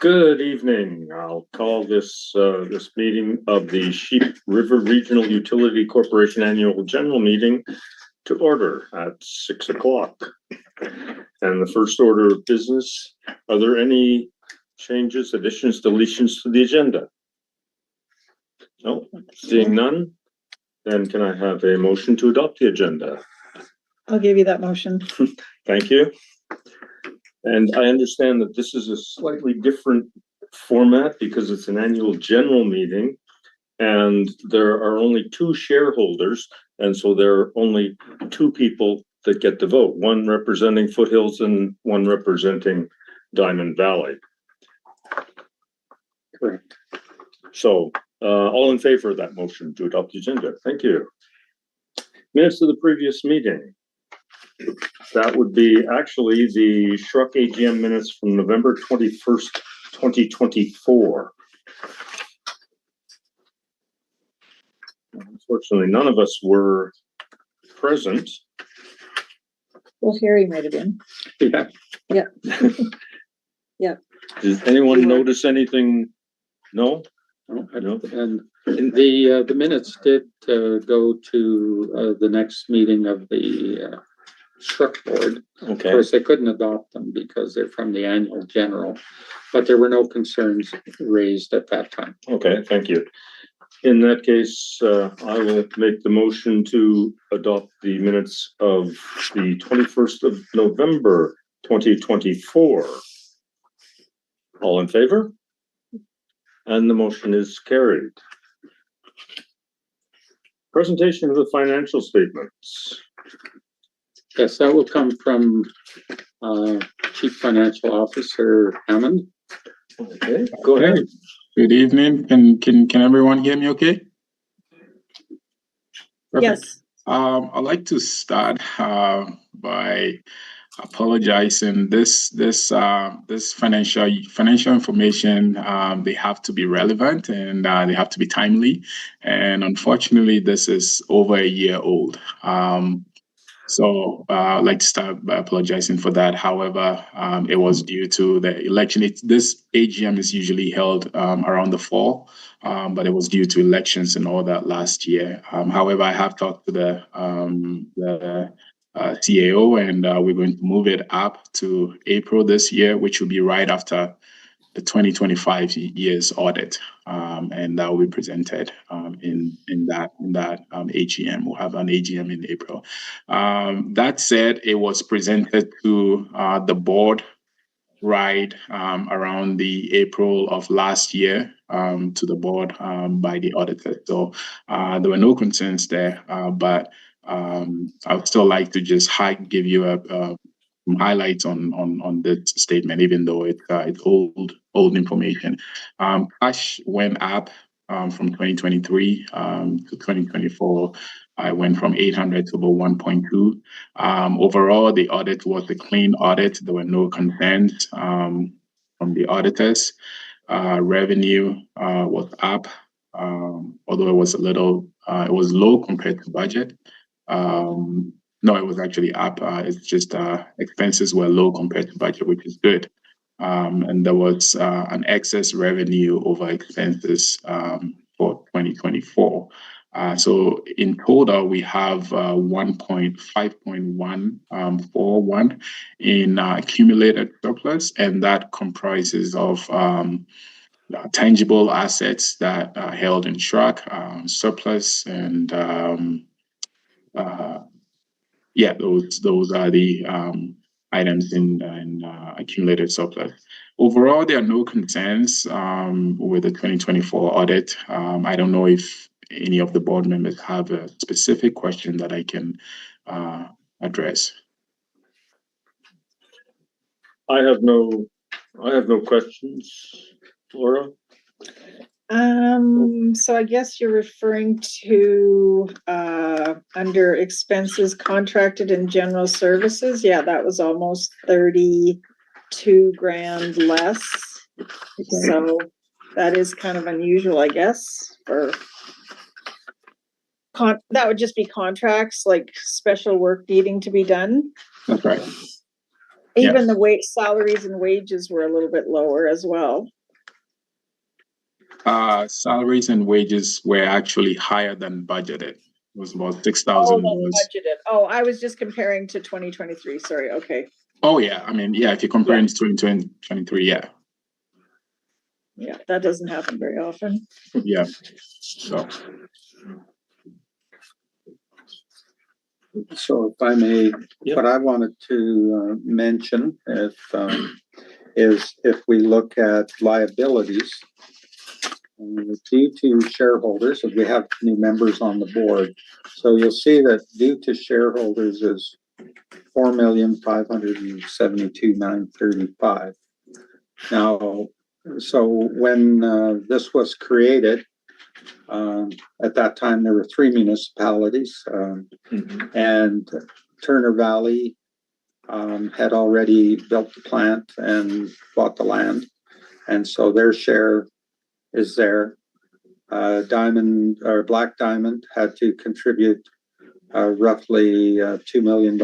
Good evening. I'll call this meeting of the Sheep River Regional Utility Corporation Annual General Meeting to order at 6 o'clock. And the first order of business, are there any changes, additions, deletions to the agenda? No, seeing none, then can I have a motion to adopt the agenda? I'll give you that motion. Thank you. And I understand that this is a slightly different format because it's an annual general meeting and there are only two shareholders. And so there are only two people that get to vote, one representing Foothills and one representing Diamond Valley. Correct. So all in favor of that motion to adopt the agenda? Thank you. Minutes of the previous meeting. That would be actually the SRRUC AGM minutes from November 21st, 2024. Unfortunately, none of us were present. Well, Harry might have been. Yeah. Yeah. Yeah. Did anyone notice anything? No? No, I don't. And the minutes did go to the next meeting of the SRRUC board. Okay. Of course, they couldn't adopt them because they're from the annual general, but there were no concerns raised at that time. Okay, thank you. In that case, I will make the motion to adopt the minutes of the 21st of November, 2024. All in favor? And the motion is carried. Presentation of the financial statements. Yes, that will come from Chief Financial Officer Hammond. Okay, go ahead. Good evening. Can everyone hear me okay? Perfect. Yes. I'd like to start by apologizing. This financial information, they have to be relevant and they have to be timely. And unfortunately, this is over a year old. So I'd like to start by apologizing for that. However, it was due to the election. This AGM is usually held around the fall, but it was due to elections and all that last year. However, I have talked to the CAO and we're going to move it up to April this year, which will be right after the 2025 year's audit, and that will be presented in that AGM. We'll have an AGM in April. That said, it was presented to the board around the April of last year to the board by the auditor. So there were no concerns there, but I would still like to just give you some highlights on this statement, even though it's old information. Cash went up from 2023 to 2024. I went from 800 to about 1.2. Overall, the audit was a clean audit. There were no concerns from the auditors. Revenue was up, although it was it was low compared to budget. No, it was actually up. It's just expenses were low compared to budget, which is good. And there was an excess revenue over expenses for 2024. So in total, we have 5.141 in accumulated surplus, and that comprises of tangible assets that are held in SRRUC, surplus, and those are the items in accumulated surplus. Overall, there are no concerns with the 2024 audit. I don't know if any of the board members have a specific question that I can address. I have no questions, Laura. So I guess you're referring to under expenses contracted and general services. Yeah, that was almost 32 grand less. Okay. So that is kind of unusual, I guess, for that would just be contracts, like special work needing to be done. That's right. Even the salaries and wages were a little bit lower as well. Salaries and wages were actually higher than budgeted. It was about Oh, $6,000. that's budgeted. Oh, I was just comparing to 2023. Sorry. Okay. Oh yeah, I mean, yeah, if you're comparing to 2023, yeah. Yeah, that doesn't happen very often. Yeah. So So if I may, Yep. what I wanted to mention is if we look at liabilities, due to shareholders, and we have new members on the board, so you'll see that due to shareholders is $4,572,935. Now, so when this was created, at that time there were 3 municipalities, and Turner Valley had already built the plant and bought the land, and so their share is there. Diamond or Black Diamond had to contribute roughly $2 million,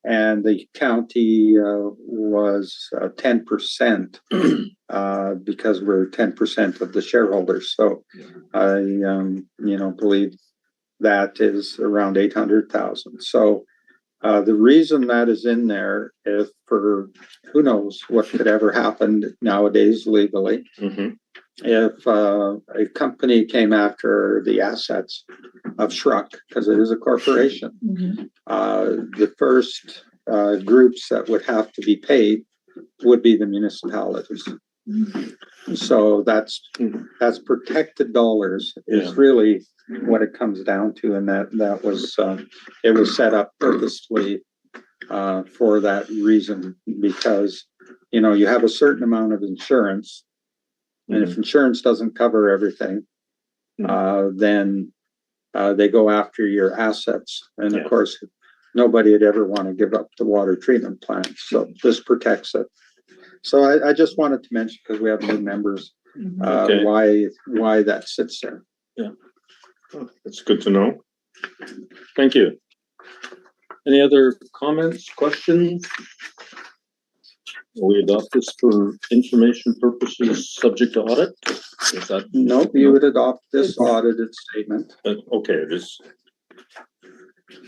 and the county was 10% because we're 10% of the shareholders. So I believe that is around 800,000. So the reason that is in there is for who knows what could ever happen nowadays legally. If a company came after the assets of SRRUC, because it is a corporation, the first groups that would have to be paid would be the municipalities. So that's protected dollars is really what it comes down to, and that was it was set up purposely for that reason, because you have a certain amount of insurance, and if insurance doesn't cover everything, then they go after your assets, and of course nobody would ever want to give up the water treatment plant, so this protects it. So I just wanted to mention, because we have new members, why that sits there. Yeah, that's good to know. Thank you. Any other comments, questions? We adopt this for information purposes, subject to audit? Is that? Nope, you would adopt this audited statement. Okay, it is.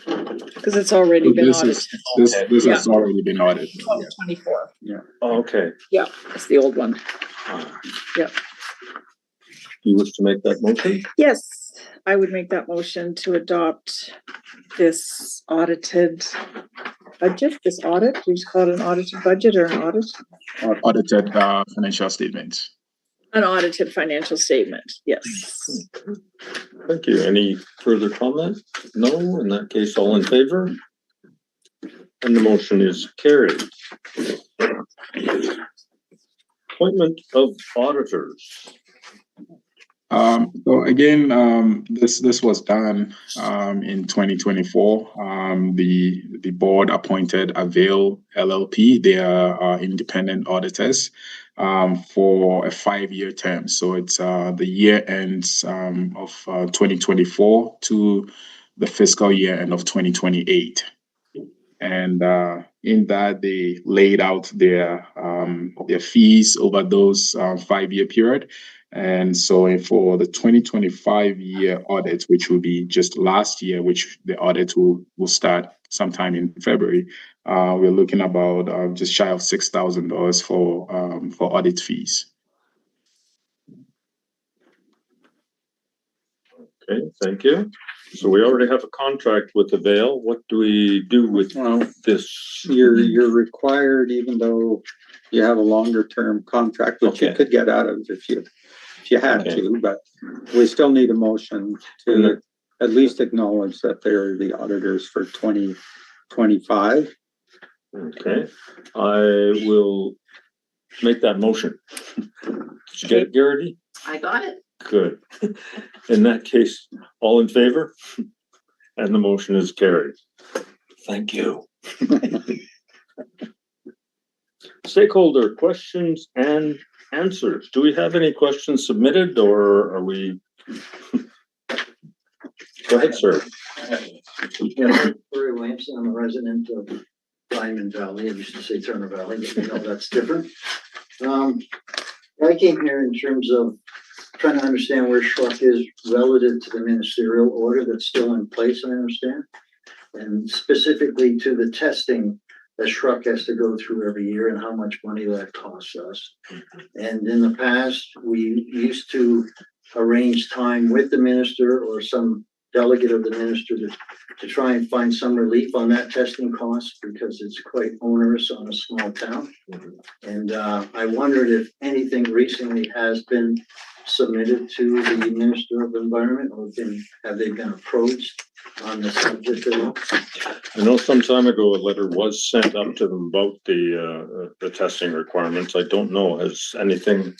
Because it's already been audited. This has already been audited. 24. Yeah. Oh, okay. Yeah, it's the old one. You wish to make that motion? Yes, I would make that motion to adopt this audited budget, this audit. We just call it an audited budget or an audit? Audited financial statements. An audited financial statement, yes. Thank you. Any further comment? No, in that case, all in favor? And the motion is carried. Appointment of auditors. So again, this was done in 2024. The board appointed Avail LLP. They are independent auditors for a 5-year term. So it's the year ends of 2024 to the fiscal year end of 2028. And in that, they laid out their fees over those 5-year period. And so for the 2025 year audit, which will be just last year, which the audit will start sometime in February, we're looking about just shy of $6,000 for audit fees. Okay, thank you. So we already have a contract with Avail. What do we do with this? You're required, even though you have a longer term contract, which you could get out of if you had to, but we still need a motion to at least acknowledge that they're the auditors for 2025. Okay, I will make that motion. Did you get it, Garrity? I got it. Good. In that case, all in favor? And the motion is carried. Thank you. Stakeholder questions and answers. Do we have any questions submitted, or are we? Go ahead, sir. Corey Williamson, I'm a resident of Diamond Valley, I used to say Turner Valley, but you know that's different. I came here in terms of trying to understand where SRRUC is relative to the ministerial order that's still in place, I understand. And specifically to the testing that SRRUC has to go through every year and how much money that costs us. And in the past, we used to arrange time with the minister or some delegate of the minister to try and find some relief on that testing cost because it's quite onerous on a small town. And I wondered if anything recently has been submitted to the Minister of Environment, or have they been approached on the subject at all? I know some time ago, a letter was sent up to them about the testing requirements. I don't know, has anything,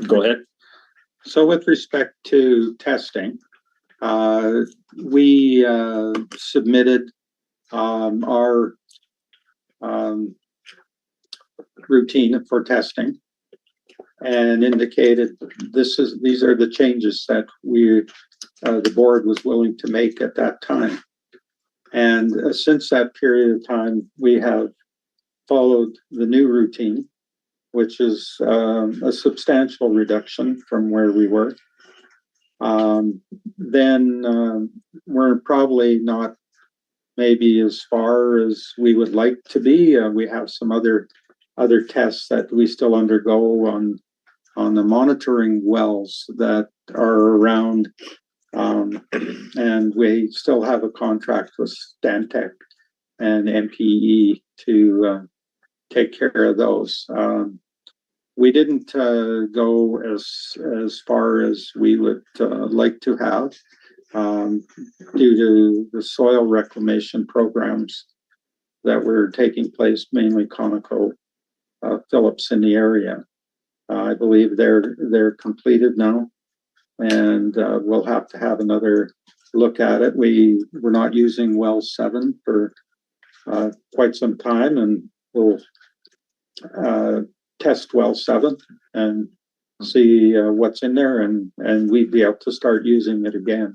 go ahead. So with respect to testing, we submitted our routine for testing and indicated these are the changes that the board was willing to make at that time. And since that period of time, we have followed the new routine, which is a substantial reduction from where we were. Then we're probably not maybe as far as we would like to be. We have some other tests that we still undergo on the monitoring wells that are around, and we still have a contract with Stantec and MPE to take care of those. We didn't go as far as we would like to have due to the soil reclamation programs that were taking place, mainly Conoco Phillips in the area. I believe they're completed now, and we'll have to have another look at it. We're not using well 7 for quite some time, and we'll test well 7 and see what's in there, and we'd be able to start using it again.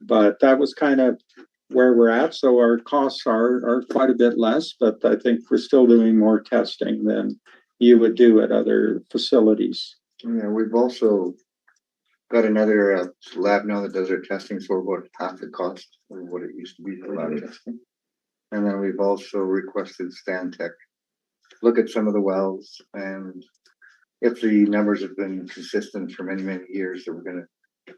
But that was kind of where we're at. So our costs are quite a bit less, but I think we're still doing more testing than you would do at other facilities. Yeah, we've also got another lab now that does our testing for about half the cost of what it used to be for lab testing. And then we've also requested Stantec look at some of the wells, and if the numbers have been consistent for many, many years, that we're going to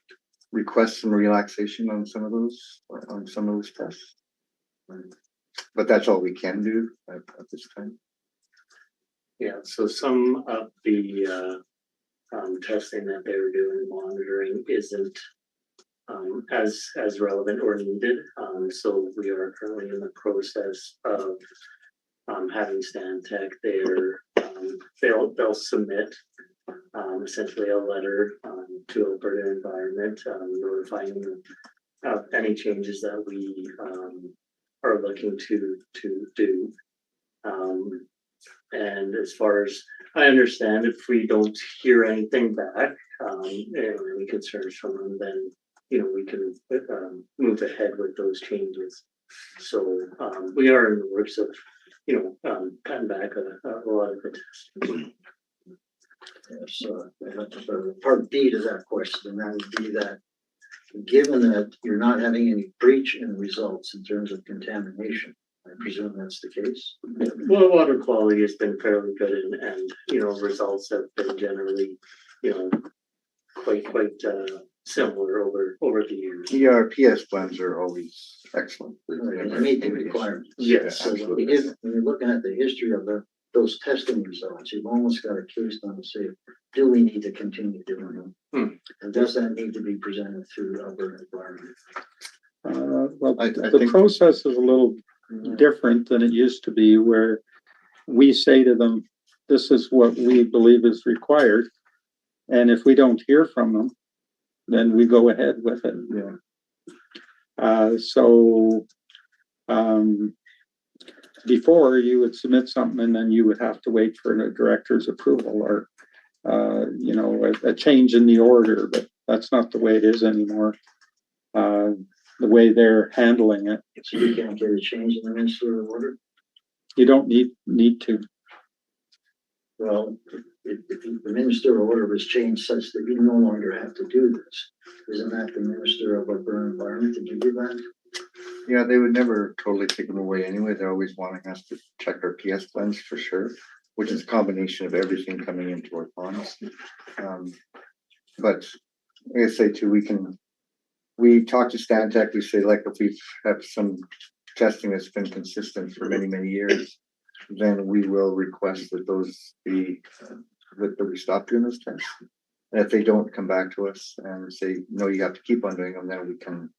request some relaxation on some of those tests. But that's all we can do at this time. Yeah, so some of the testing that they were doing, monitoring, isn't as relevant or needed. So we are currently in the process of having Stantec there. They'll submit essentially a letter to Alberta Environment notifying them of any changes that we are looking to do. And as far as I understand, if we don't hear anything back, any concerns from them, then we can move ahead with those changes. So we are in the works of cutting back a lot of the testing. So part B to that question, that would be that given that you're not having any breach in results in terms of contamination, I presume that's the case. Well, water quality has been fairly good, and results have been generally, quite similar over the years. Yeah, our PS plans are always excellent. They meet the requirements. Yes, So when you're looking at the history of those testing results, you've almost got a case on to say, do we need to continue doing them? And does that need to be presented through Alberta Environment? Well, I the think process is a little different than it used to be, where we say to them, this is what we believe is required. And if we don't hear from them, then we go ahead with it. Yeah. Before you would submit something and then you would have to wait for a director's approval or, a change in the order, but that's not the way it is anymore. The way they're handling it. So you can't get a change in the ministerial order? You don't need to. Well, if the ministerial order was changed such that you no longer have to do this, isn't that the Minister of Urban Environment to give you that? Yeah, they would never totally take them away anyway. They're always wanting us to check our PS plans for sure, which is a combination of everything coming into our ponds. But like I say too, we talk to Stantec, we say like if we have some testing that's been consistent for many, many years, then we will request that those be, that we stop doing those tests. And if they don't come back to us and say, no, you have to keep on doing them, then we can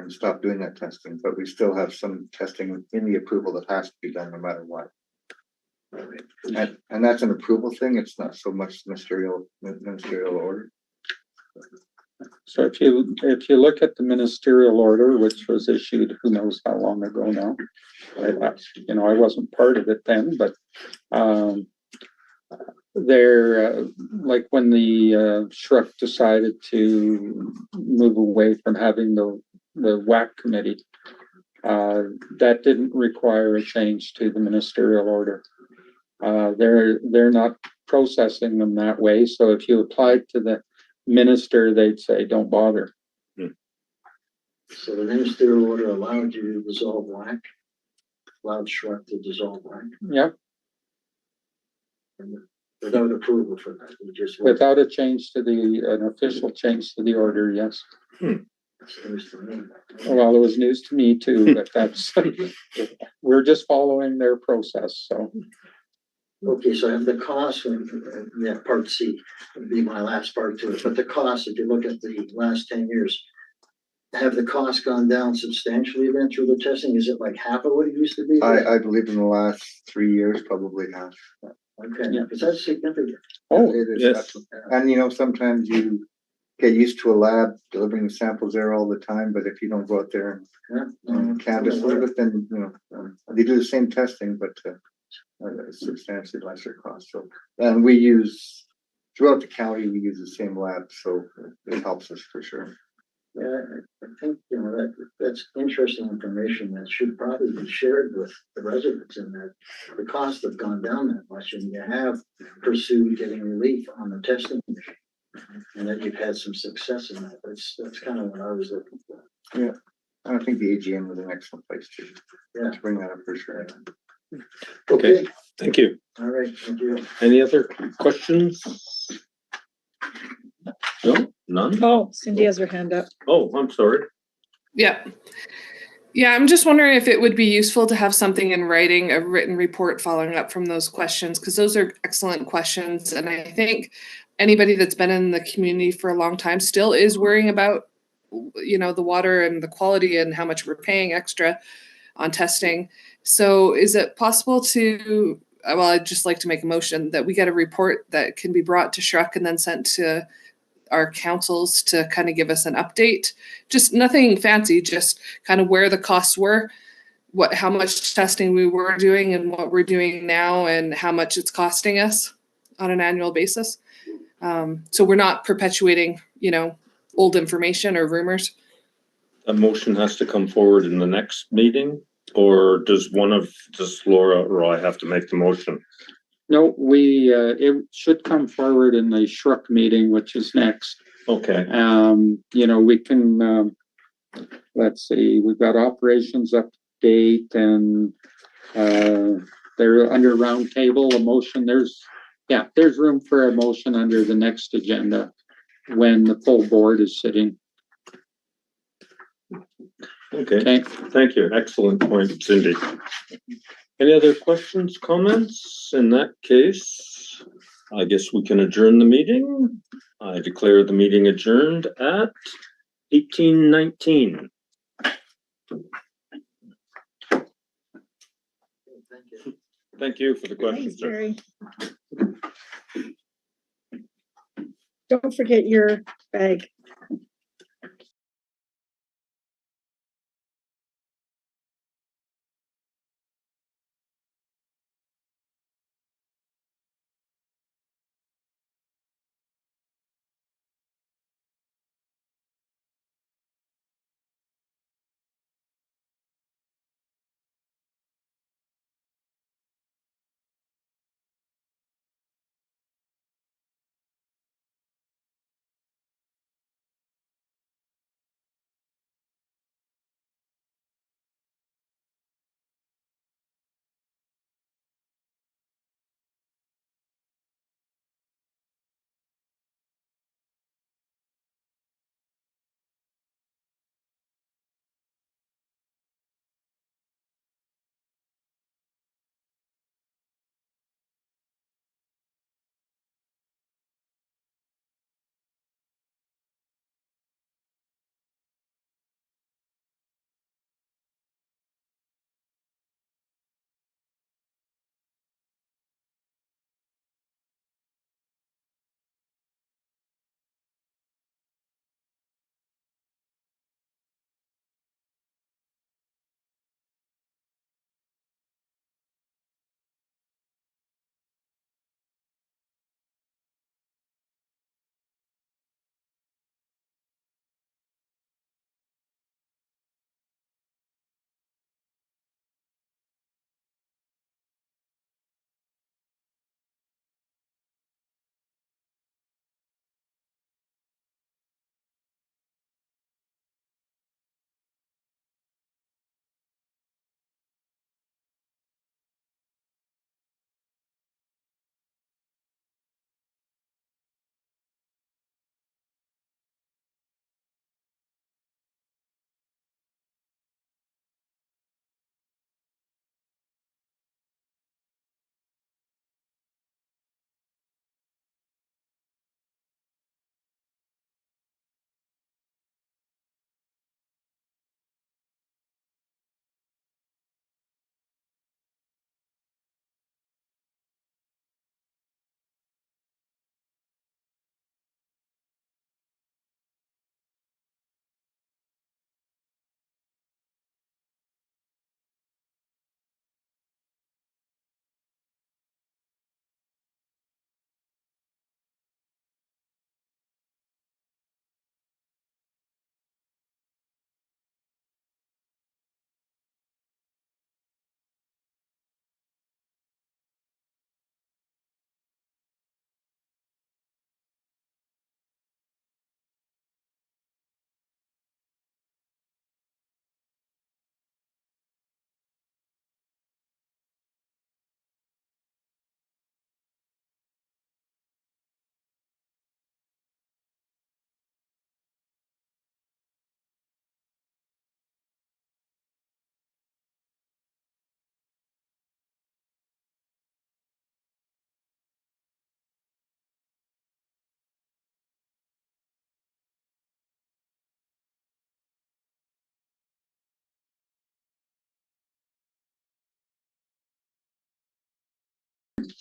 stop doing that testing. But we still have some testing in the approval that has to be done no matter what. And that's an approval thing. It's not so much ministerial order. So if you look at the ministerial order, which was issued, who knows how long ago now, I wasn't part of it then, but they're like when the SRRUC decided to move away from having the WAC committee, that didn't require a change to the ministerial order. They're not processing them that way. So if you applied to the minister, they'd say, don't bother. So the ministerial order allowed you to dissolve WAC, allowed SRRUC to dissolve WAC. Yeah. And without approval for that, you just Without a change to an official change to the order, yes. That's news to me. Well, it was news to me too, but that's we're just following their process. So Okay, so I have the cost, yeah, part C would be my last part to it, but the cost, if you look at the last 10 years, have the costs gone down substantially then through the testing? Is it like half of what it used to be? I believe in the last 3 years, probably half. Okay, Yeah. because that's significant. oh It is yes. excellent. And sometimes you get used to a lab delivering the samples there all the time, but if you don't go out there and canvass with it, then they do the same testing, but substantially lesser cost. So, and we use throughout the county, we use the same lab, so it helps us for sure. Yeah, I think, that's interesting information that should probably be shared with the residents, and that the costs have gone down that much, and you have pursued getting relief on the testing mission, and that you've had some success in that. That's kind of what I was looking for. Yeah, I think the AGM was an excellent place to bring that up for sure. Okay, thank you. All right, thank you. Any other questions? No, none? Oh, Cindy has her hand up. Oh, I'm sorry. Yeah. Yeah, I'm just wondering if it would be useful to have something in writing, a written report following up from those questions, because those are excellent questions. And I think anybody that's been in the community for a long time still is worrying about, the water and the quality and how much we're paying extra on testing. So is it possible to, well, I'd just like to make a motion that we get a report that can be brought to SRRUC and then sent to our councils to kind of give us an update, just nothing fancy, just kind of where the costs were, how much testing we were doing and what we're doing now and how much it's costing us on an annual basis. So we're not perpetuating, old information or rumors. A motion has to come forward in the next meeting, or does Laura or I have to make the motion? no, it should come forward in the SRRUC meeting, which is next. Okay, We can let's see, we've got operations update and they're under roundtable, a motion. There's room for a motion under the next agenda when the full board is sitting. okay, thank you. Excellent point, Cindy. Any other questions, comments? In that case, I guess we can adjourn the meeting. I declare the meeting adjourned at 18:19. Thank you. Thank you for the questions, Thanks, sir. Jerry. Don't forget your bag.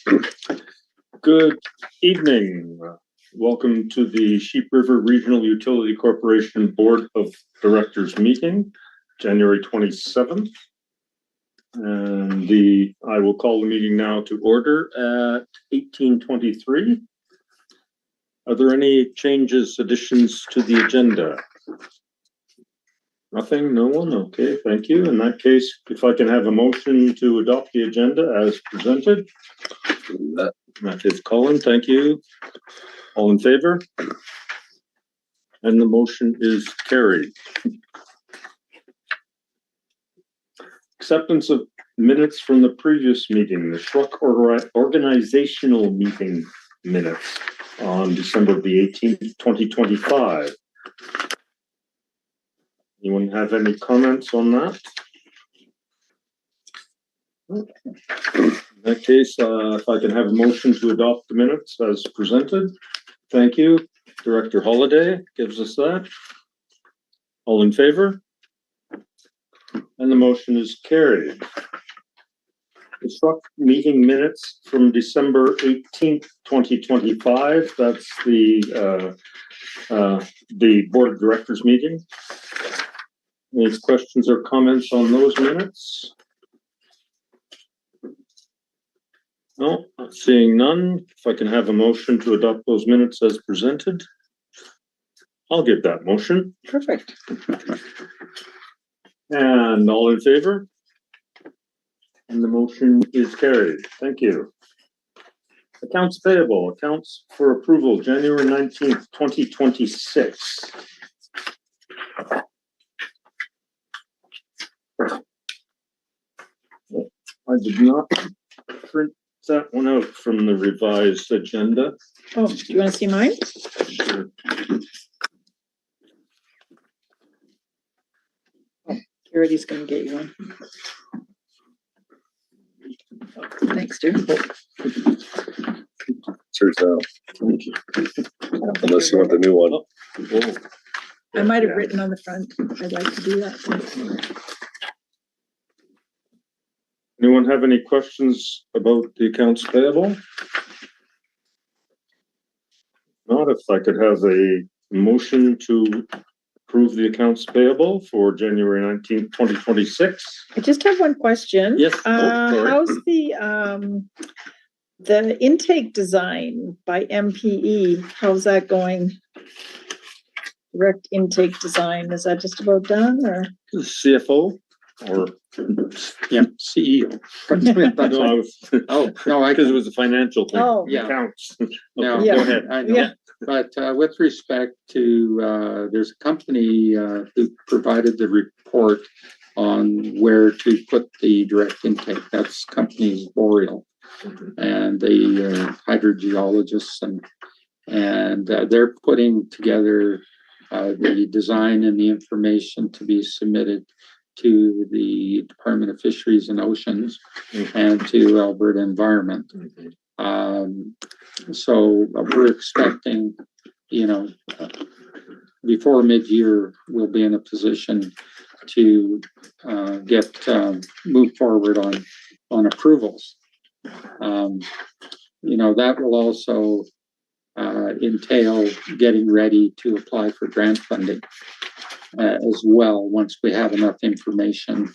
Good evening. Welcome to the Sheep River Regional Utility Corporation Board of Directors meeting, January 27th. And I will call the meeting now to order at 18:23. Are there any changes, additions to the agenda? Nothing, no one? Okay, thank you. In that case, if I can have a motion to adopt the agenda as presented. That is Colin, thank you. All in favor? And the motion is carried. Acceptance of minutes from the previous meeting, the SRRUC organizational meeting minutes on December the 18th, 2025. Anyone have any comments on that? In that case, if I can have a motion to adopt the minutes as presented. Thank you. Director Holliday gives us that. All in favor? And the motion is carried. The SRRUC meeting minutes from December 18th, 2025. That's the Board of Directors meeting. Any questions or comments on those minutes? No, seeing none. If I can have a motion to adopt those minutes as presented, I'll give that motion. Perfect. And all in favor? And the motion is carried. Thank you. Accounts payable, accounts for approval, January 19th, 2026. I did not print that one out from the revised agenda. Oh, do you want to see mine? Sure. Purity's gonna get you one. Thanks, dear. Turns out, Thank you. unless you want the new one. Oh. I might have Yeah. written on the front. I'd like to do that. Anyone have any questions about the accounts payable? Not, if I could have a motion to approve the accounts payable for January 19th, 2026. I just have one question. Yes. Oh, sorry. How's the intake design by MPE? How's that going? Direct intake design, is that just about done or? The CFO or? Yeah, CEO. No, I was, Oh, no, because it was a financial thing. Oh. Yeah. Accounts. No, Okay, Yeah. go ahead. I know. Yeah. But with respect to, there's a company who provided the report on where to put the direct intake. That's company's Boreal. And the hydrogeologists and they're putting together the design and the information to be submitted to the Department of Fisheries and Oceans and to Alberta Environment. So we're expecting, before mid-year, we'll be in a position to move forward on approvals. That will also entail getting ready to apply for grant funding as well, once we have enough information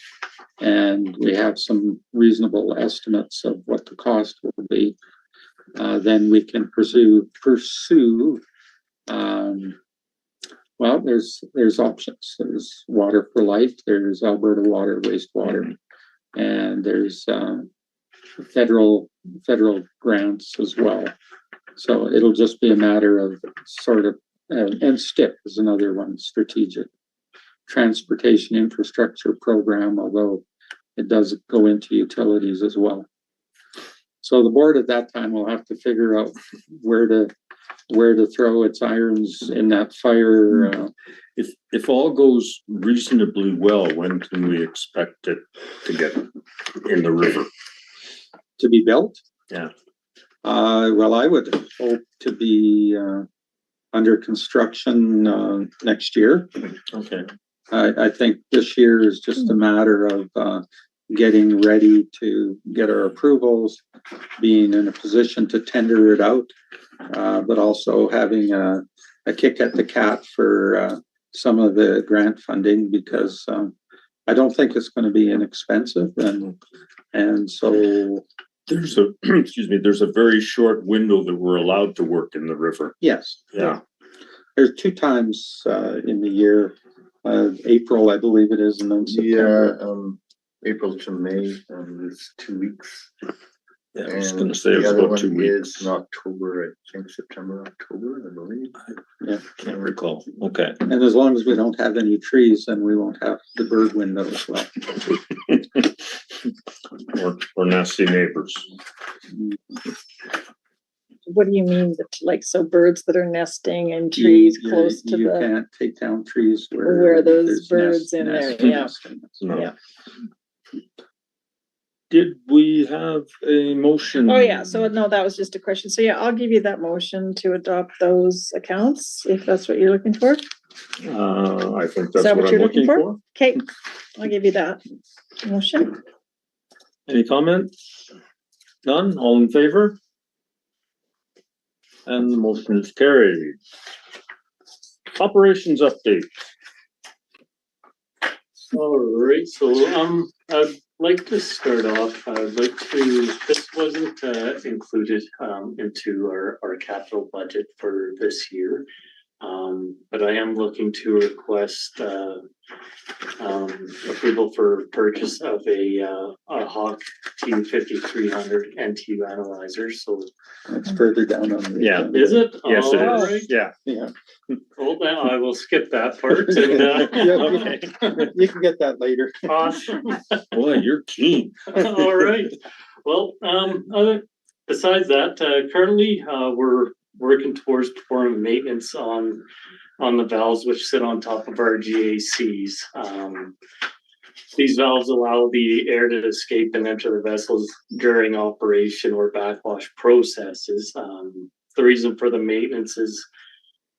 and we have some reasonable estimates of what the cost will be. Then we can pursue. Well, there's options. There's Water for Life. There's Alberta Water Wastewater, and there's federal grants as well. So it'll just be a matter of and STIP is another one, Strategic Transportation Infrastructure Program, although it does go into utilities as well. So the board at that time will have to figure out where to throw its irons in that fire. If all goes reasonably well, when can we expect it to get in the river? To be built? Yeah. Well, I would hope to be under construction next year. Okay. I think this year is just a matter of getting ready to get our approvals, being in a position to tender it out, but also having a kick at the cat for some of the grant funding, because I don't think it's going to be inexpensive, and so There's a, excuse me, there's a very short window that we're allowed to work in the river. yes, Yeah. there's 2 times in the year, April, I believe it is, and then September. Yeah, April to May, it's 2 weeks. Yeah, I was And gonna say it was the other about 2 one weeks. is in October, I think September, October, I believe. Yeah, Can't recall. Okay. and as long as we don't have any trees, then we won't have the bird window as well. Or nasty neighbors. What do you mean, like, so birds that are nesting in trees close to You the, can't take down trees where those there's birds in there, yeah. nesting. No. Yeah. Did we have a motion? Oh, yeah, so no, that was just a question. So yeah, I'll give you that motion to adopt those accounts, if that's what you're looking for. I think Is that's that what what I'm you're looking looking for. for? Okay, I'll give you that motion. Any comments? None? All in favor? And the motion is carried. Operations update. All right, so I'd like to start off, this wasn't included into our capital budget for this year. But I am looking to request approval for purchase of a Hawk T5300 NTU analyzer, so. It's further down on the. Yeah. Is it? Yes, it All is. right. Yeah. Yeah. Well, then I will skip that part and, Okay. You can get that later. awesome. Boy, you're keen. All right. Well, besides that, currently, we're working towards performing maintenance on the valves which sit on top of our GACs. These valves allow the air to escape and enter the vessels during operation or backwash processes. The reason for the maintenance is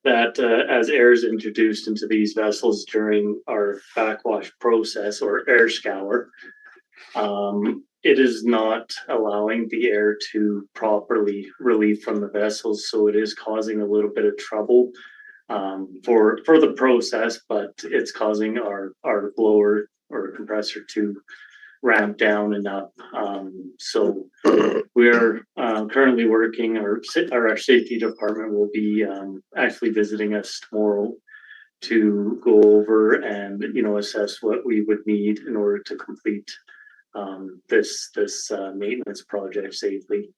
that as air is introduced into these vessels during our backwash process or air scour, it is not allowing the air to properly relieve from the vessels, so it is causing a little bit of trouble for the process, but it's causing our blower or compressor to ramp down and up. So we are currently working, our safety department will be actually visiting us tomorrow to go over and, you know, assess what we would need in order to complete this maintenance project safely.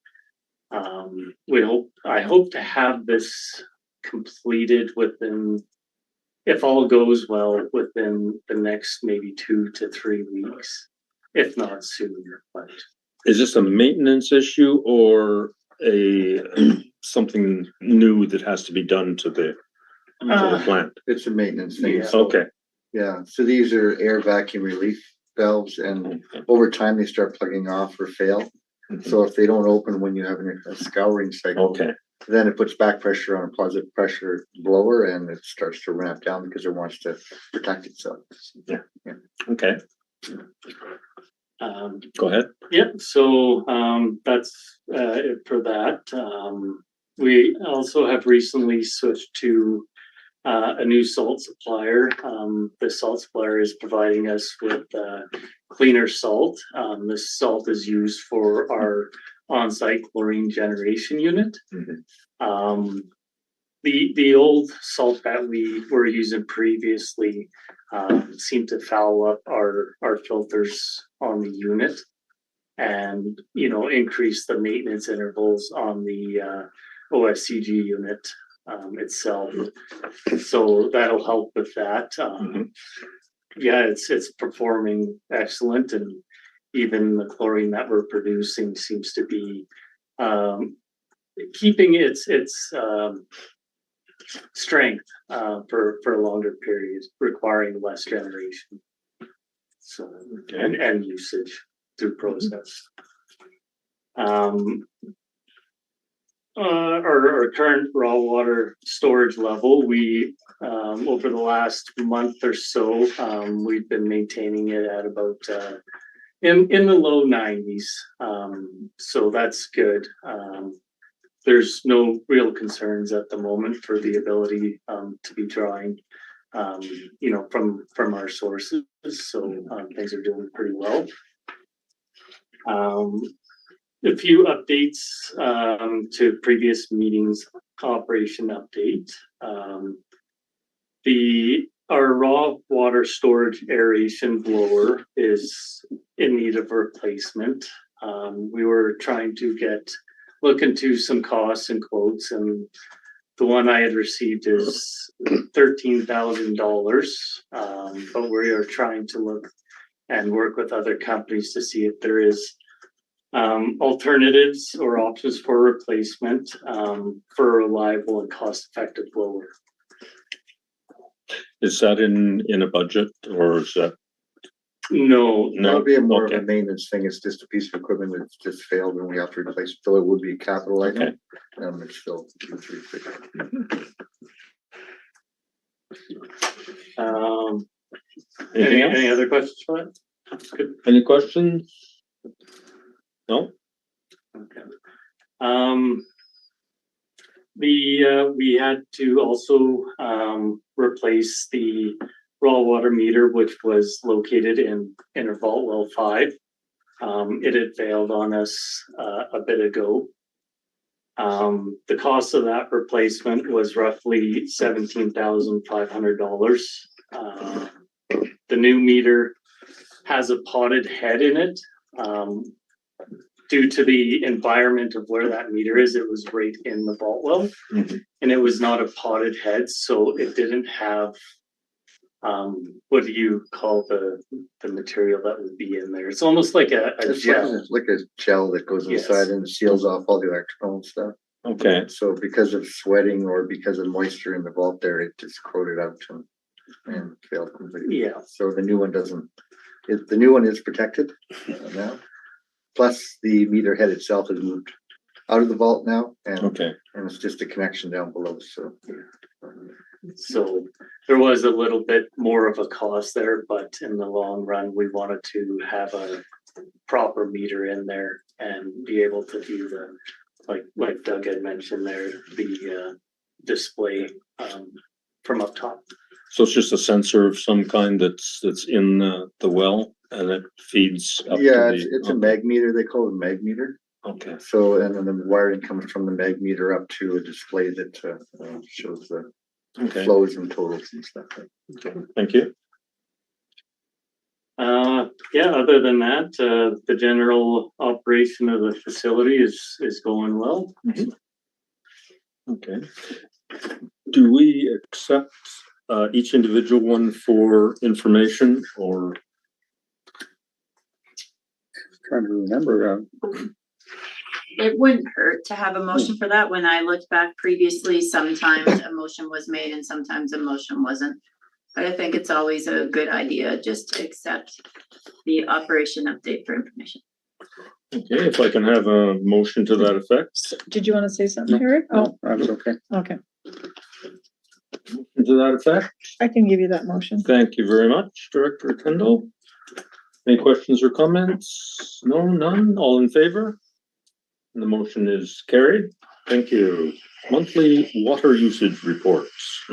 I hope to have this completed within, if all goes well, within the next maybe 2 to 3 weeks, if not sooner. But Is this a maintenance issue or something new that has to be done to the plant? It's a maintenance thing. Yeah. So, Okay. yeah, so these are air vacuum relief valves, and over time they start plugging off or fail. So if they don't open when you have a scouring cycle, Okay. then it puts back pressure on a positive pressure blower and it starts to ramp down because it wants to protect itself. Okay. Go ahead. yep, so that's it for that. We also have recently switched to a new salt supplier. The salt supplier is providing us with cleaner salt. This salt is used for our on-site chlorine generation unit. The old salt that we were using previously seemed to foul up our filters on the unit and, you know, increase the maintenance intervals on the OSCG unit itself. So that'll help with that. Yeah, it's performing excellent, and even the chlorine that we're producing seems to be keeping its strength for a longer period, requiring less generation. So and usage through process. Our current raw water storage level, we over the last month or so, we've been maintaining it at about in the low 90s. So that's good. There's no real concerns at the moment for the ability to be drawing, from our sources. So things are doing pretty well. A few updates to previous meetings, operation update. Our raw water storage aeration blower is in need of replacement. We were trying to look into some costs and quotes, and the one I had received is $13,000. But we are trying to look and work with other companies to see if there is alternatives or options for replacement for a reliable and cost-effective blower. Is that in a budget or is that? No, That'll be more of okay. a maintenance thing. It's just a piece of equipment that's just failed and we have to replace it. So it would be capital item. It's still. Any other questions for that? Good. Any questions? No? Okay. We had to also replace the raw water meter, which was located in Vault Well 5. It had failed on us a bit ago. The cost of that replacement was roughly $17,500. The new meter has a potted head in it. Due to the environment of where that meter is, it was right in the vault well, and it was not a potted head, so it didn't have what do you call the material that would be in there? It's almost like a gel. It's like a gel that goes inside and seals off all the electrical and stuff. Okay. So because of sweating or because of moisture in the vault there, it just corroded out and failed completely. Yeah. So the new one the new one is protected now. Plus the meter head itself has moved out of the vault now and it's just a connection down below. So there was a little bit more of a cost there, but in the long run, we wanted to have a proper meter in there and be able to do the, like Doug had mentioned there, the display from up top. So it's just a sensor of some kind that's in the well and it feeds up to the. It's a mag meter. They call it a mag meter. Okay. So, and then the wiring comes from the mag meter up to a display that shows the flows and totals and stuff. Okay. Thank you. Other than that, the general operation of the facility is going well. Okay. Do we accept each individual one for information or? Trying to remember. It wouldn't hurt to have a motion for that. When I looked back previously, sometimes a motion was made and sometimes a motion wasn't. But I think it's always a good idea just to accept the operation update for information. Okay, if I can have a motion to that effect. Did you want to say something, Eric? Oh, that was okay. Okay. To that effect. I can give you that motion. Thank you very much, Director Kendall. Any questions or comments? No, none. All in favor? And the motion is carried. Thank you. Monthly water usage reports.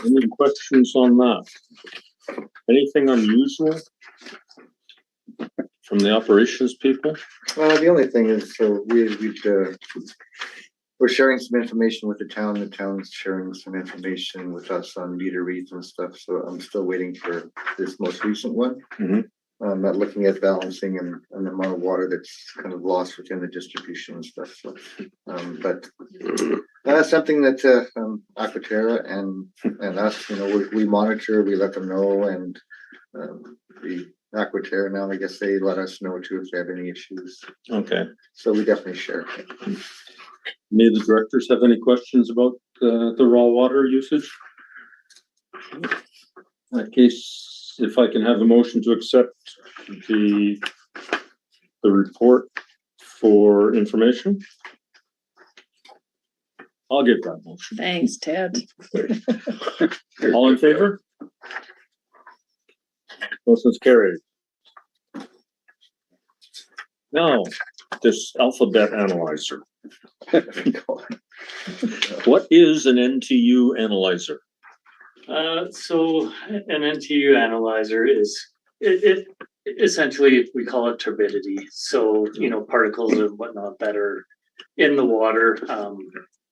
Any questions on that? Anything unusual from the operations people? The only thing is, so we're sharing some information with the town. The town's sharing some information with us on meter reads and stuff. So I'm still waiting for this most recent one. I'm not looking at balancing and the amount of water that's kind of lost within the distribution and stuff. So, but that's something that Aquaterra and us, we monitor. We let them know, and the Aquaterra now, I guess they let us know too if they have any issues. Okay. So we definitely share. Any of the directors have any questions about the raw water usage? In that case, if I can have a motion to accept the report for information. I'll give that motion. Thanks, Ted. All in favor? Motion's carried. Now, this alphabet analyzer. What is an NTU analyzer? So an NTU analyzer is, it essentially, we call it turbidity. So, particles and whatnot that are in the water,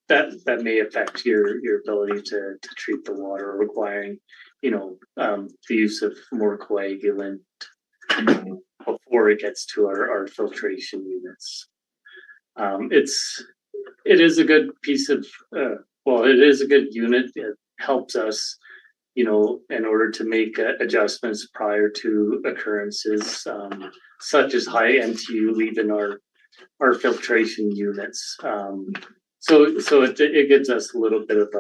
that may affect your ability to treat the water, requiring, the use of more coagulant before it gets to our filtration units. It is a good piece of, it is a good unit. It helps us, in order to make adjustments prior to occurrences, such as high NTU leaving our filtration units. So it gives us a little bit of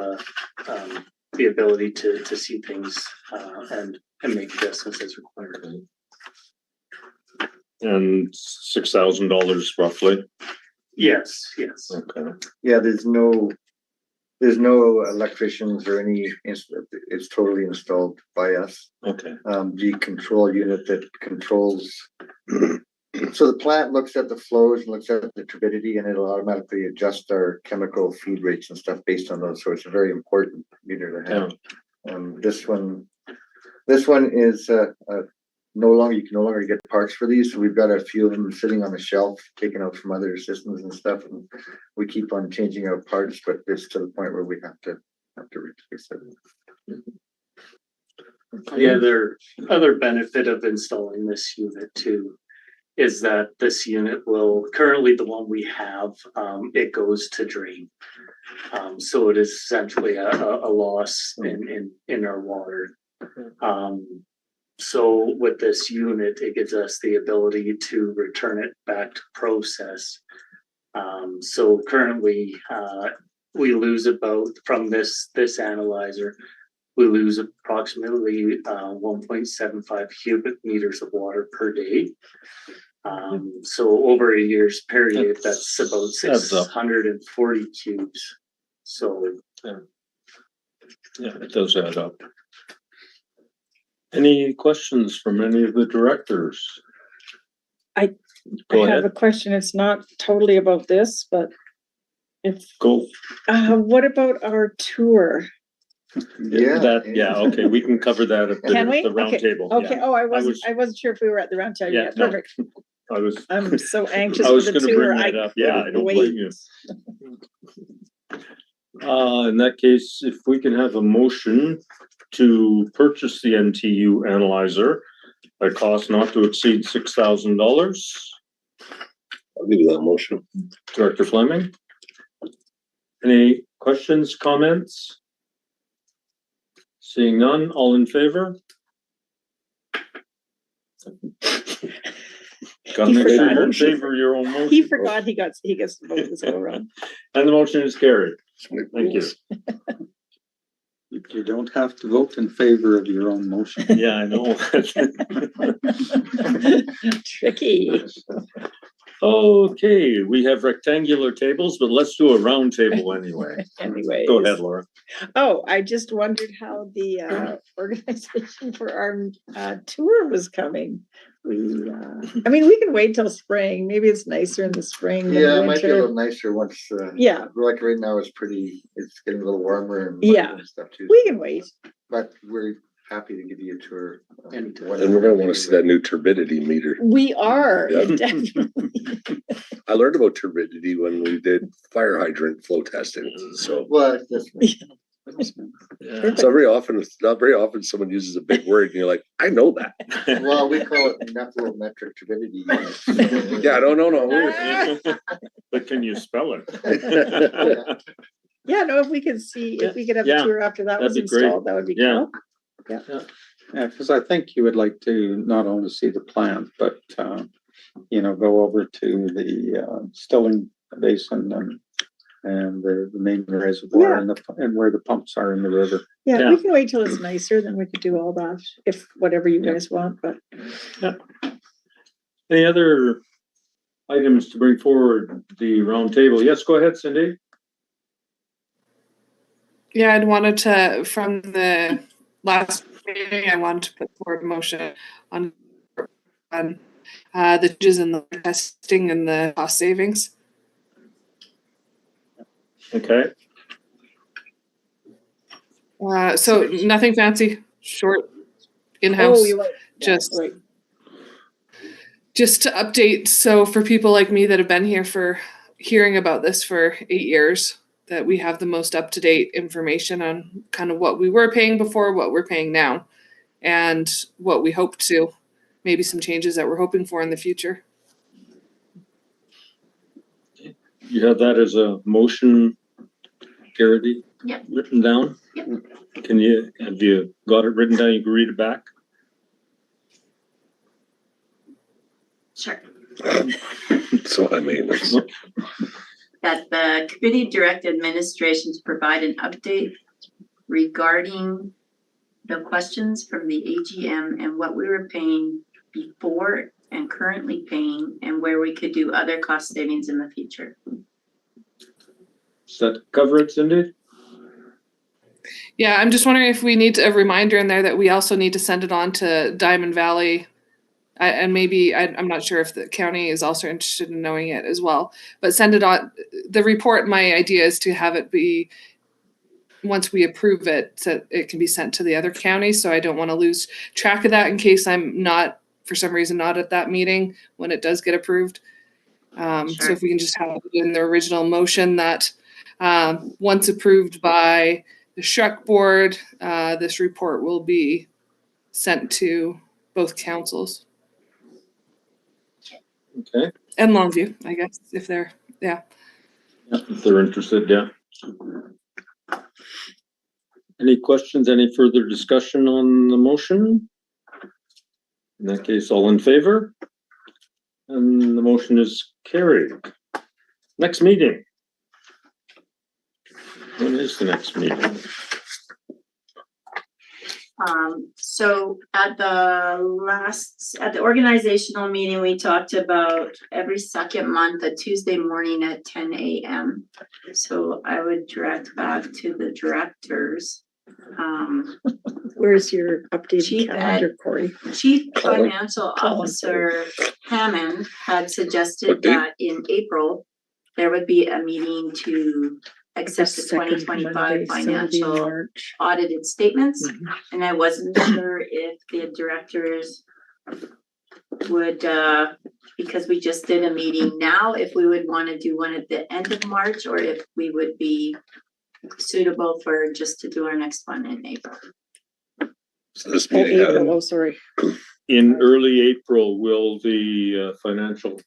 the ability to see things and make adjustments as required. And $6,000 roughly. Yes. Okay. Yeah, there's no electricians or it's totally installed by us. Okay. The control unit that controls. So the plant looks at the flows and looks at the turbidity, and it'll automatically adjust our chemical feed rates and stuff based on those. So it's a very important meter to have. This one is you can no longer get parts for these. So we've got a few of them sitting on the shelf, taken out from other systems and stuff, and we keep on changing out parts, but it's to the point where we have to replace it. Yeah, the other benefit of installing this unit too is that this unit will, currently the one we have, it goes to drain. So it is essentially a loss in our water. So with this unit, it gives us the ability to return it back to process. So currently, we lose from this analyzer, we lose approximately 1.75 cubic meters of water per day. So over a year's period, that's about 640 cubes. So yeah, it does add up. Any questions from any of the directors? I Go have ahead. a question. It's not totally about this, but Go. What about our tour? Okay, we can cover that at Can we? the round table. Okay. Yeah. Oh, I wasn't sure if we were at the round table yet. no. Perfect. I'm so anxious I for was the gonna tour. bring that up. Yeah, I don't wait. blame you. In that case, if we can have a motion to purchase the NTU analyzer at cost not to exceed $6,000. I'll give you that motion. Director Fleming? Any questions, comments? Seeing none, all in favor? Gotta make sure you're in favor of your own motion. He forgot he gets to vote this go around. And the motion is carried. Thank you. You don't have to vote in favor of your own motion. Yeah, I know. Tricky. Okay, we have rectangular tables, but let's do a round table anyway. Anyways. Go ahead, Laura. Oh, I just wondered how the organization for our tour was coming. We can wait till spring. Maybe it's nicer in the spring than Yeah, it might be a winter. little nicer once. Yeah. Like right now, it's getting a little warmer and Yeah. stuff too. We can wait. But we're happy to give you a tour. And we're gonna wanna see that new turbidity meter. We are, Yeah. definitely. I learned about turbidity when we did fire hydrant flow testing, so. Well, that's. Yeah. So it's not very often someone uses a big word and you're like, I know that. Well, we call it nephelometric turbidity. Yeah, no. But can you spell it? Yeah, no, if we could have Yeah, a tour after that was that'd be great. installed, that would be Yeah. cool. Yeah, because I think you would like to not only see the plant, but, go over to the Stilling Basin and the main reservoir and where the pumps are in the river. Yeah, we can wait till it's nicer, then we could do all that, if whatever you guys want, but. Any other items to bring forward the round table? Yes, go ahead, Cindy. Yeah, I'd wanted to, from the last meeting, I wanted to put forward a motion on the changes in the testing and the cost savings. Okay, So nothing fancy, short, Oh, in-house, you're right. Yeah, just right. just to update. So for people like me that have been here for hearing about this for 8 years, that we have the most up-to-date information on kind of what we were paying before, what we're paying now, and what we hope to, maybe some changes that we're hoping for in the future. you have that as a motion, Garrity? Yep. Written down? Yep. Have you got it written down? You can read it back? Sure. So I mean, it's- That the committee direct administration to provide an update regarding the questions from the AGM and what we were paying before and currently paying and where we could do other cost savings in the future. Does that cover it, Cindy? Yeah, I'm just wondering if we need a reminder in there that we also need to send it on to Diamond Valley. And maybe, I'm not sure if the county is also interested in knowing it as well, but send it on. The report, my idea is to have it be, once we approve it, so it can be sent to the other counties. So I don't want to lose track of that in case I'm not, for some reason, not at that meeting when it does get approved. Sure. So if we can just have it in the original motion that once approved by the SRRUC board, this report will be sent to both councils. Okay, And Longview, I guess, if they're, yeah. if they're interested, yeah. Any questions, any further discussion on the motion? In that case, all in favor? And the motion is carried. Next meeting. When is the next meeting? So at the organizational meeting, we talked about every second month, a Tuesday morning at 10 a.m. So I would direct back to the directors. Where's your updated Chief calendar, Corey? Chief Financial Officer Hammond had suggested What date? that in April, there would be a meeting to accept the Second 2025 Monday, so it'll be financial March. audited statements. Mhm. And I wasn't sure if the directors would, because we just did a meeting now, if we would want to do one at the end of March, or if we would be suitable for just to do our next one in April. so this Oh, meeting, April, oh, sorry. In early April, will the financial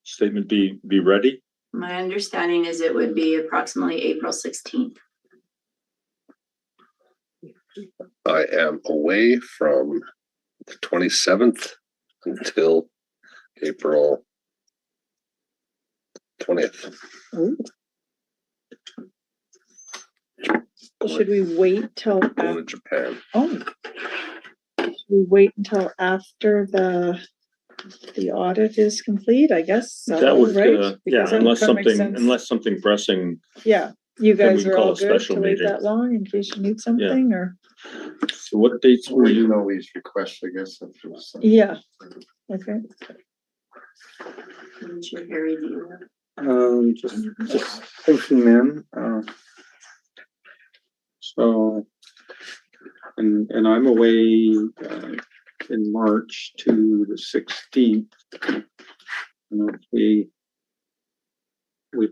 statement be ready? My understanding is it would be approximately April 16th. I am away from the 27th until April 20th. Ooh. Should we wait till, Going to Japan. should we wait until after the audit is complete, I guess, so, That would, right? yeah, Because that unless kinda makes something, sense. pressing. Yeah, you then we guys can are call all a good special to wait meeting. that long in case you need something, or? So what dates were We can you? always request, I guess, if there's some- Yeah, okay. I'm sure Harry, do you have? Just thinking then, so, and I'm away, in March to the 16th. And if we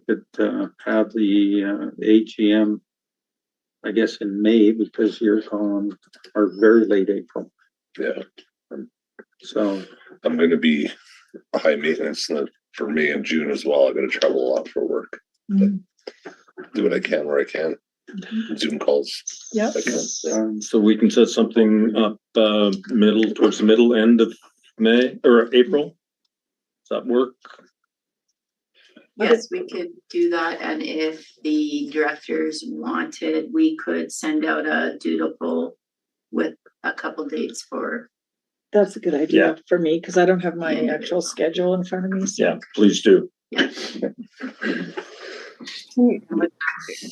could, have the AGM, I guess in May, because you're gone, or very late April, Yeah, so. I'm gonna be high maintenance for me in June as well. I'm gonna travel a lot for work. Mhm. Do what I can where I can. Zoom calls. Yep. I can. So we can set something up, towards the middle end of May or April? Does that work? Yes, we could do that, and if the directors wanted, we could send out a doodle poll with a couple dates for. That's a good idea for me, because I don't have my actual schedule in front of me, so. Yeah, please do. Yeah.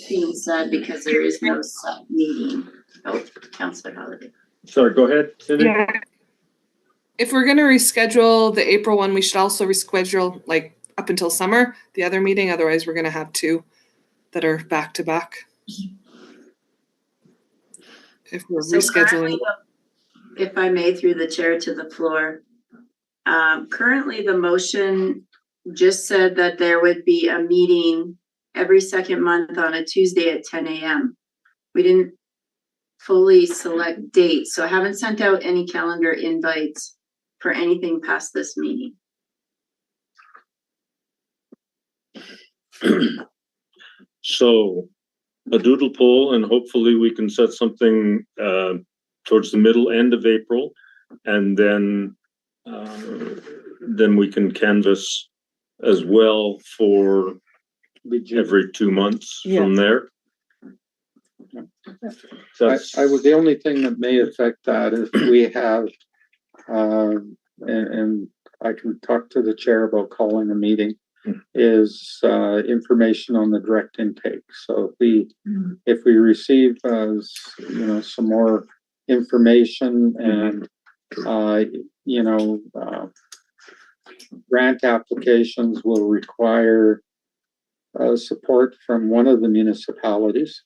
being said because there is no set meeting. Oh, Councillor Holiday. Sorry, go ahead, Cindy. Yeah. If we're gonna reschedule the April one, we should also reschedule like up until summer, the other meeting. Otherwise, we're gonna have two that are back to back. If we're So rescheduling. currently, if I may, through the chair to the floor, currently the motion just said that there would be a meeting every second month on a Tuesday at 10 a.m. We didn't fully select dates, so I haven't sent out any calendar invites for anything past this meeting. So a doodle poll, and hopefully we can set something towards the middle end of April, and then we can canvass as well for every 2 months from there. I would, the only thing that may affect that is we have, and I can talk to the chair about calling a meeting, is information on the direct intake. So if we receive, some more information and, grant applications will require support from one of the municipalities.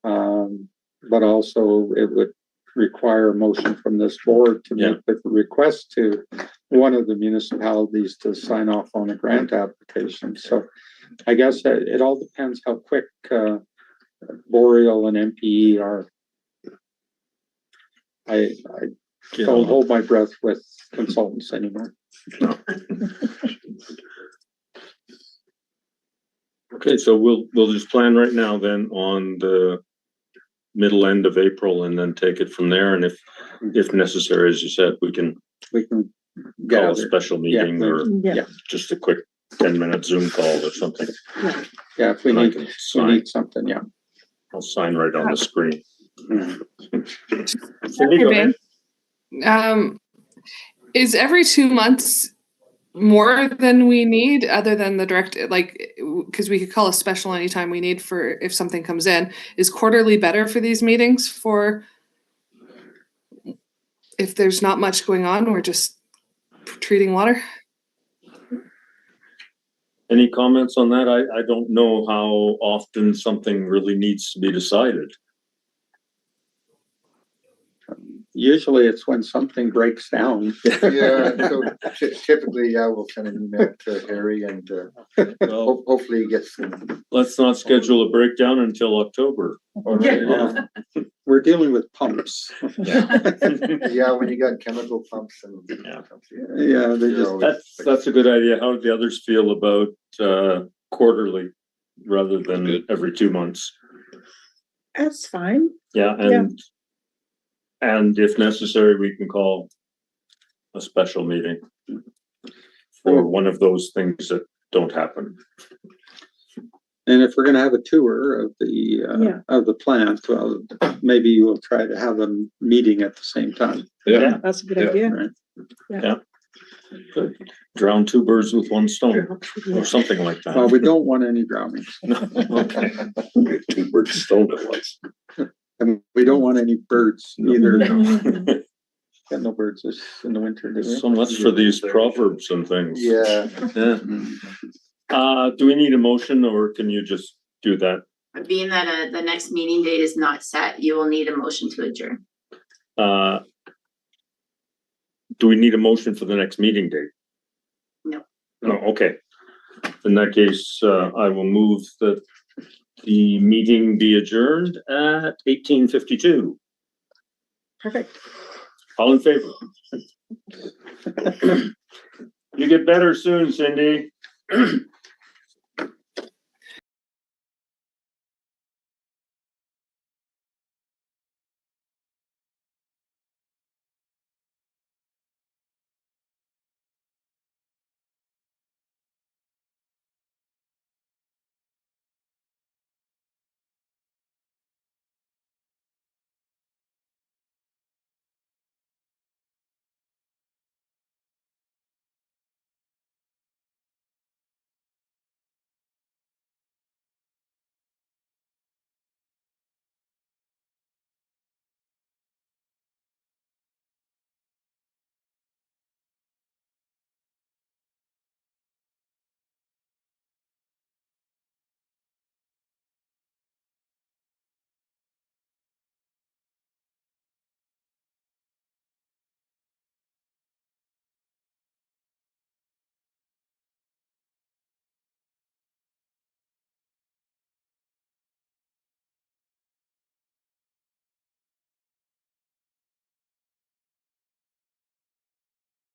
But also it would require a motion from this board to make the request to one of the municipalities to sign off on a grant application. So I guess it all depends how quick Boreal and MPE are. I don't hold my breath with consultants anymore. Okay, so we'll just plan right now then on the middle end of April and then take it from there. And if necessary, as you said, we can call a special meeting or just a quick 10-minute Zoom call or something. Yeah, if we need something, I'll sign right on the screen. Is every 2 months more than we need, other than the direct, like, because we could call a special anytime we need for if something comes in? Is quarterly better for these meetings for if there's not much going on, we're just treating water? Any comments on that? I don't know how often something really needs to be decided. Usually it's when something breaks down. Yeah, so typically, we'll send an email to Harry and hopefully he gets some. Let's not schedule a breakdown until October. We're dealing with pumps. Yeah, when you got chemical pumps and they just that's a good idea. How do the others feel about quarterly rather than every 2 months? That's fine. And if necessary, we can call a special meeting for one of those things that don't happen. And if we're going to have a tour of the plant, well, maybe you will try to have a meeting at the same time. Yeah, that's a good idea. Right. Yeah. Good. Drown 2 birds with 1 stone or something like that. Well, we don't want any drownings. Okay. 2 birds stoned at once. And we don't want any birds either. Got no birds in the winter. So much for these proverbs and things. Yeah. Do we need a motion or can you just do that? Being that the next meeting date is not set, you will need a motion to adjourn. Do we need a motion for the next meeting date? No. No, okay. In that case, I will move that the meeting be adjourned at 18:52. Perfect. All in favor? You get better soon, Cindy.